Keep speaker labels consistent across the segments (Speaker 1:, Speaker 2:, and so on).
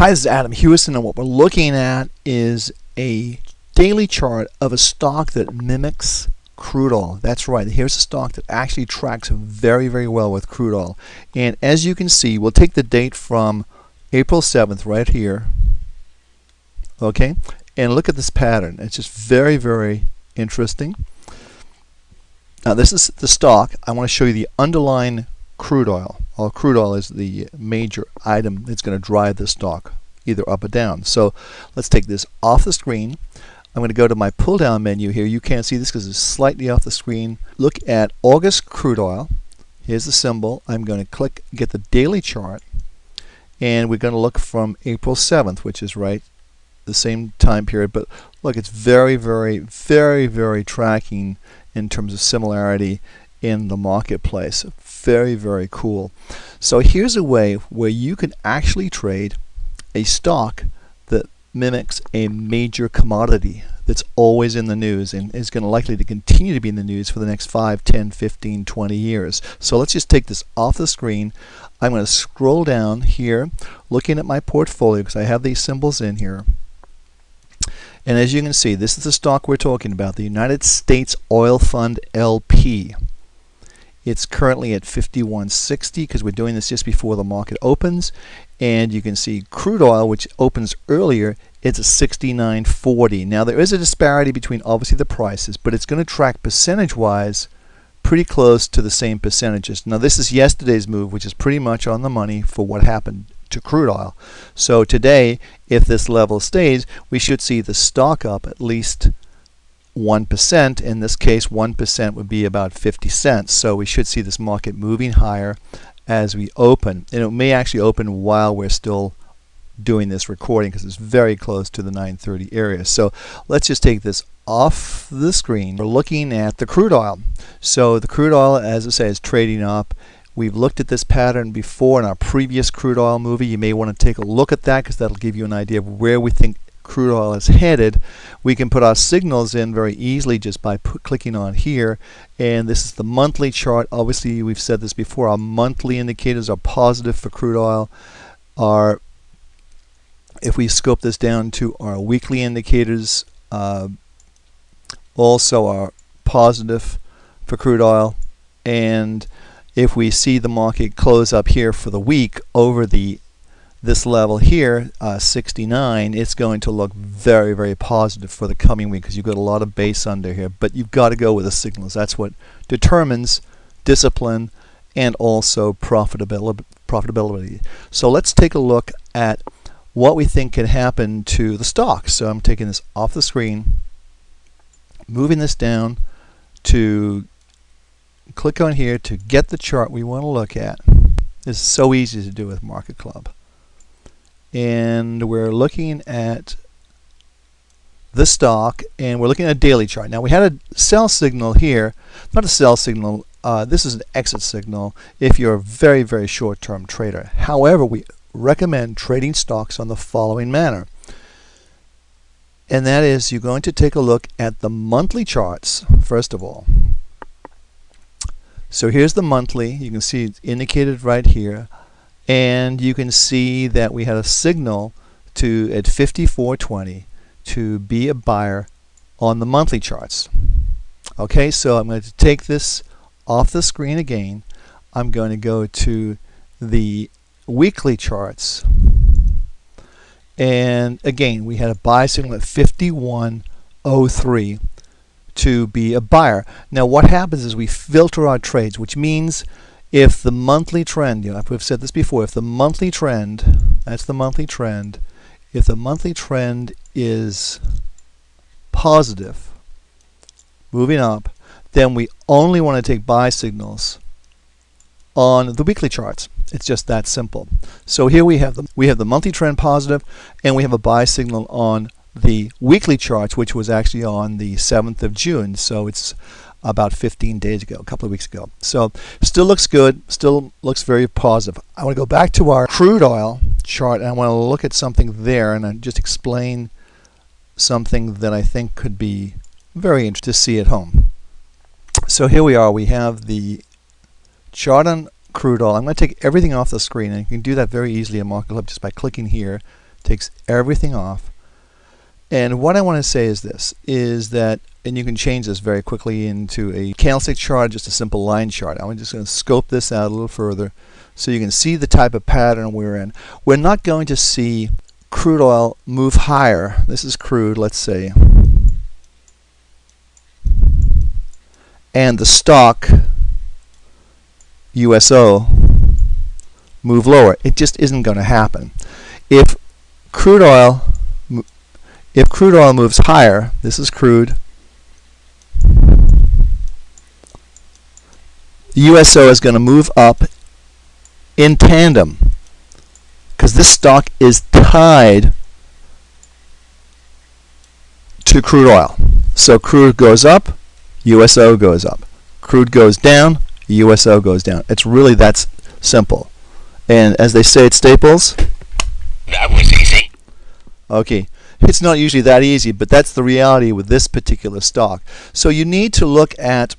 Speaker 1: Hi, this is Adam Hewison, and what we're looking at is a daily chart of a stock that mimics crude oil. That's right. Here's a stock that actually tracks very, very well with crude oil. And as you can see, we'll take the date from April 7th right here. Okay? And look at this pattern. It's just very, very interesting. Now, this is the stock. I want to show you the underlying crude oil. Well, crude oil is the major item that's going to drive the stock either up or down. So let's take this off the screen. I'm going to go to my pull down menu here. You can't see this because it's slightly off the screen. Look at August crude oil. Here's the symbol. I'm going to click get the daily chart, and we're going to look from April 7th, which is right the same time period. But look, it's very, very, very, very tracking in terms of similarity in the marketplace. Very, very cool. So here's a way where you can actually trade a stock that mimics a major commodity that's always in the news and is going to likely to continue to be in the news for the next 5, 10, 15, 20 years. So let's just take this off the screen. I'm going to scroll down here looking at my portfolio because I have these symbols in here. And as you can see, this is the stock we're talking about, the United States Oil Fund LP. It's currently at 51.60 because we're doing this just before the market opens. And you can see crude oil, which opens earlier, it's at 69.40. Now there is a disparity between obviously the prices, but it's going to track percentage-wise pretty close to the same percentages. Now this is yesterday's move, which is pretty much on the money for what happened to crude oil. So today, if this level stays, we should see the stock up at least 1%. In this case, 1% would be about 50 cents. So we should see this market moving higher as we open. And it may actually open while we're still doing this recording because it's very close to the 9:30 area. So let's just take this off the screen. We're looking at the crude oil. So the crude oil, as I say, is trading up. We've looked at this pattern before in our previous crude oil movie. You may want to take a look at that because that'll give you an idea of where we think crude oil is headed. We can put our signals in very easily just by clicking on here, and this is the monthly chart. Obviously, we've said this before, our monthly indicators are positive for crude oil. If we scope this down to our weekly indicators, also are positive for crude oil. And if we see the market close up here for the week over this level here, 69, it's going to look very, very positive for the coming week because you've got a lot of base under here. But you've got to go with the signals. That's what determines discipline and also profitability. So let's take a look at what we think can happen to the stock. So I'm taking this off the screen, moving this down to click on here to get the chart we want to look at. It's so easy to do with Market Club. And we're looking at the stock, and we're looking at a daily chart. Now we had a sell signal here, not a sell signal, this is an exit signal if you're a very, very short-term trader. However, we recommend trading stocks on the following manner. And that is you're going to take a look at the monthly charts, first of all. So here's the monthly. You can see it's indicated right here. And you can see that we had a signal at 54.20 to be a buyer on the monthly charts. Okay, so I'm going to take this off the screen again. I'm going to go to the weekly charts. And again, we had a buy signal at 51.03 to be a buyer. Now what happens is we filter our trades, which means if the monthly trend, we've said this before, if the monthly trend, that's the monthly trend, if the monthly trend is positive, moving up, then we only want to take buy signals on the weekly charts. It's just that simple. So here we have the monthly trend positive, and we have a buy signal on the weekly charts, which was actually on the 7th of June. So it's about 15 days ago, a couple of weeks ago. So still looks good, still looks very positive. I want to go back to our crude oil chart, and I want to look at something there and just explain something that I think could be very interesting to see at home. So here we are. We have the chart on crude oil. I'm going to take everything off the screen, and you can do that very easily in Market Club just by clicking here takes everything off. And what I want to say is this, is that, and you can change this very quickly into a candlestick chart, just a simple line chart. I'm just going to scope this out a little further so you can see the type of pattern we're in. We're not going to see crude oil move higher. This is crude, let's say. And the stock USO move lower. It just isn't going to happen. If crude oil moves higher, this is crude, the USO is going to move up in tandem because this stock is tied to crude oil. So crude goes up, USO goes up. Crude goes down, USO goes down. It's really that simple. And as they say at Staples,
Speaker 2: that was easy.
Speaker 1: Okay, it's not usually that easy, but that's the reality with this particular stock. So you need to look at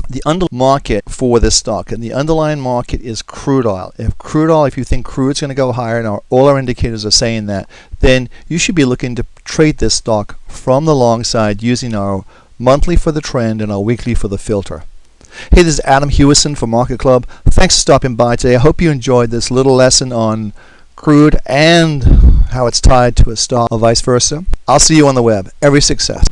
Speaker 1: the underlying market for this stock, and the underlying market is crude oil. If you think crude is going to go higher, and all our indicators are saying that, then you should be looking to trade this stock from the long side using our monthly for the trend and our weekly for the filter. Hey, this is Adam Hewison for Market Club. Thanks for stopping by today. I hope you enjoyed this little lesson on crude and how it's tied to a stock or vice versa. I'll see you on the web. Every success.